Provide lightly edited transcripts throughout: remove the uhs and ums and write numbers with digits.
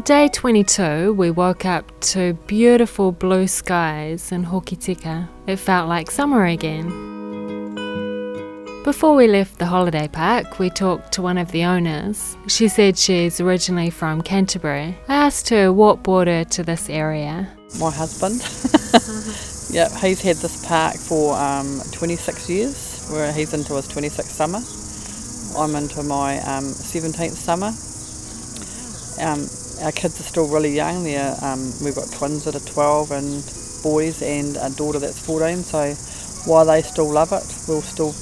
day 22, we woke up to beautiful blue skies in Hokitika. It felt like summer again. Before we left the holiday park, we talked to one of the owners. She said she's originally from Canterbury. I asked her what brought her to this area. My husband. Yep, he's had this park for 26 years, where he's into his 26th summer. I'm into my 17th summer. Our kids are still really young. We've got twins that are 12 and boys, and a daughter that's 14, so while they still love it, we'll still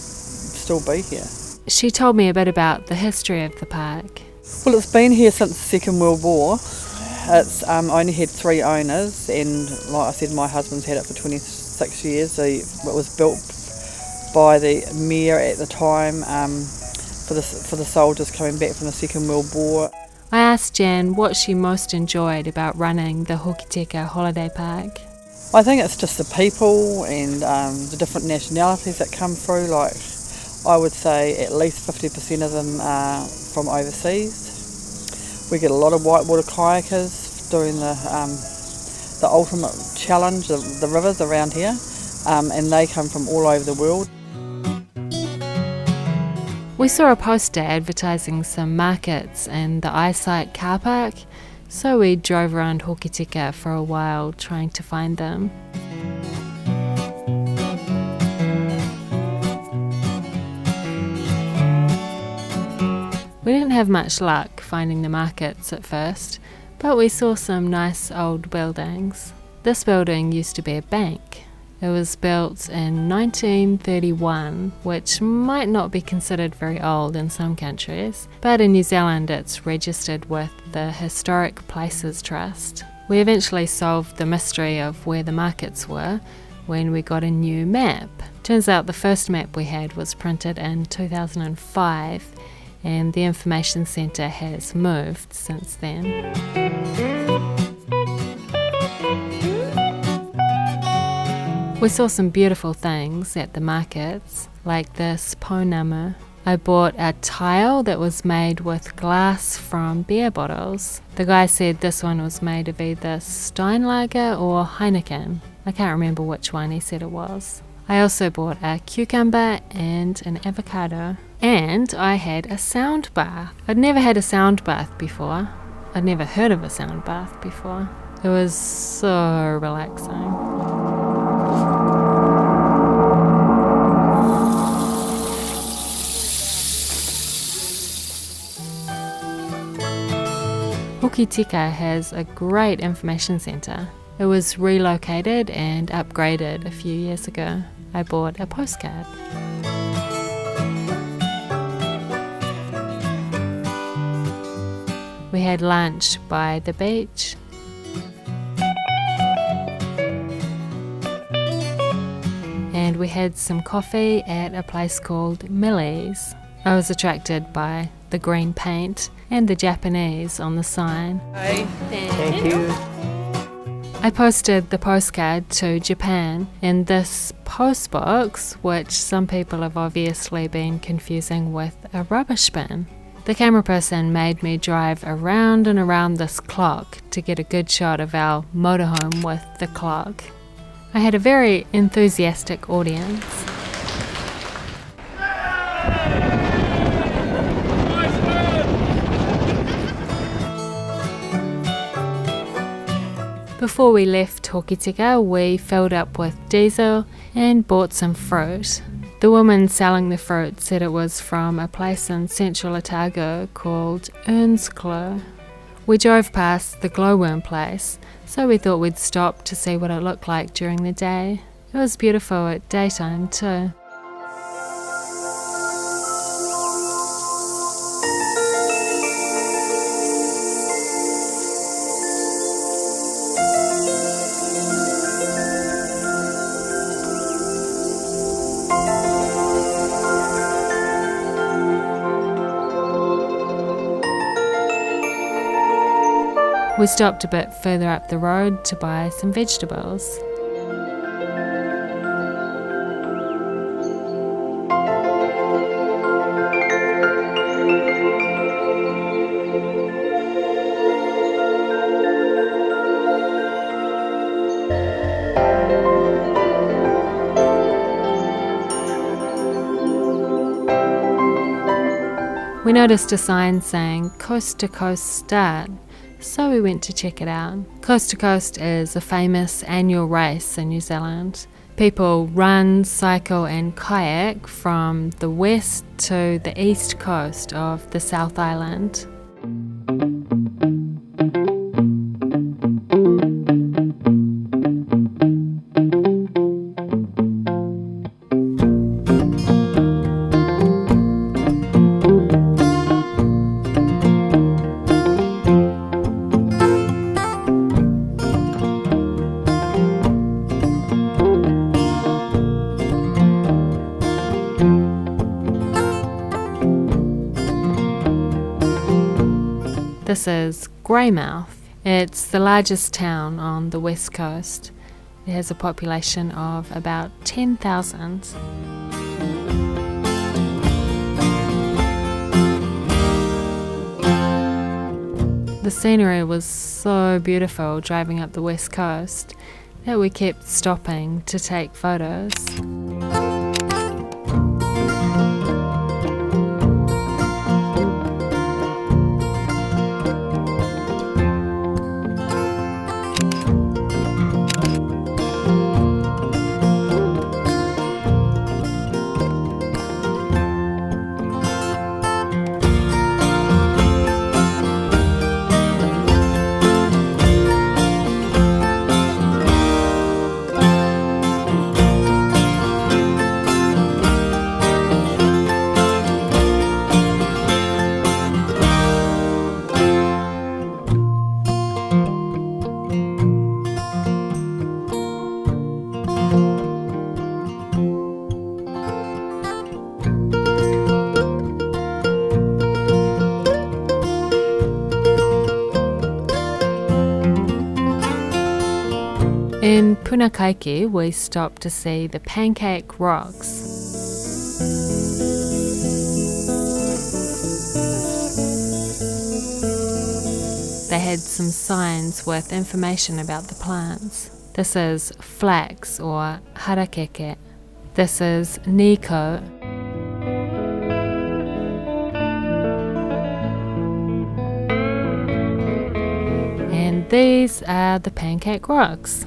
be here. She told me a bit about the history of the park. Well, it's been here since the Second World War. It's only had 3 owners, and like I said, my husband's had it for 26 years. It was built by the mayor at the time for the soldiers coming back from the Second World War. I asked Jan what she most enjoyed about running the Hokitika holiday park. I think it's just the people and the different nationalities that come through. Like, I would say at least 50% of them are from overseas. We get a lot of whitewater kayakers doing the ultimate challenge, the rivers around here, and they come from all over the world. We saw a poster advertising some markets in the Eyesight car park, so we drove around Hokitika for a while trying to find them. We didn't have much luck finding the markets at first, but we saw some nice old buildings. This building used to be a bank. It was built in 1931, which might not be considered very old in some countries, but in New Zealand it's registered with the Historic Places Trust. We eventually solved the mystery of where the markets were when we got a new map. Turns out the first map we had was printed in 2005, and the information centre has moved since then. We saw some beautiful things at the markets, like this pounamu. I bought a tile that was made with glass from beer bottles. The guy said this one was made of either Steinlager or Heineken. I can't remember which one he said it was. I also bought a cucumber and an avocado. And I had a sound bath. I'd never had a sound bath before. I'd never heard of a sound bath before. It was so relaxing. Hokitika has a great information centre. It was relocated and upgraded a few years ago. I bought a postcard. We had lunch by the beach. And we had some coffee at a place called Millie's. I was attracted by the green paint and the Japanese on the sign. Hey, thank you. I posted the postcard to Japan in this post box, which some people have obviously been confusing with a rubbish bin. The camera person made me drive around and around this clock to get a good shot of our motorhome with the clock. I had a very enthusiastic audience. Before we left Hokitika, we filled up with diesel and bought some fruit. The woman selling the fruit said it was from a place in central Otago called Earnsklo. We drove past the glowworm place, so we thought we'd stop to see what it looked like during the day. It was beautiful at daytime too. We stopped a bit further up the road to buy some vegetables. We noticed a sign saying Coast to Coast Start, so we went to check it out. Coast to Coast is a famous annual race in New Zealand. People run, cycle and kayak from the west to the east coast of the South Island. This is Greymouth. It's the largest town on the west coast. It has a population of about 10,000. The scenery was so beautiful driving up the west coast that we kept stopping to take photos. In Punakaiki, we stopped to see the Pancake Rocks. They had some signs with information about the plants. This is flax or harakeke. This is Nico. And these are the Pancake Rocks.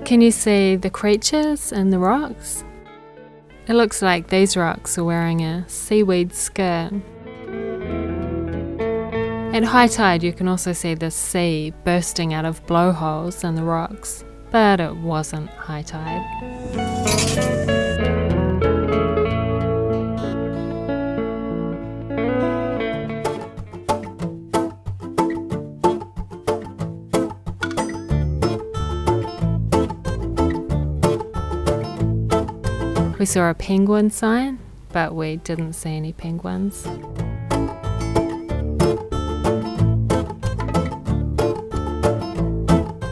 Can you see the creatures in the rocks? It looks like these rocks are wearing a seaweed skirt. At high tide you can also see the sea bursting out of blowholes in the rocks, but it wasn't high tide. We saw a penguin sign, but we didn't see any penguins.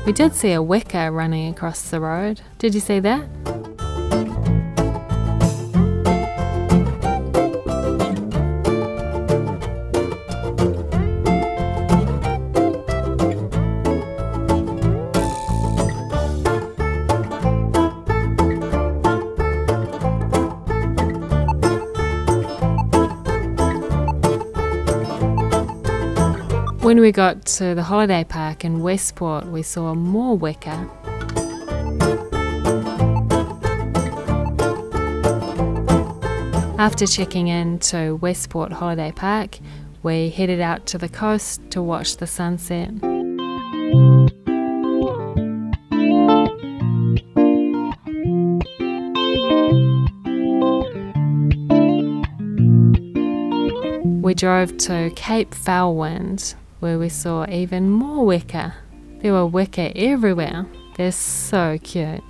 We did see a Weka running across the road. Did you see that? When we got to the holiday park in Westport, we saw more Weka. After checking in to Westport Holiday Park, we headed out to the coast to watch the sunset. We drove to Cape Foulwind, where we saw even more Weka. There were Weka everywhere. They're so cute.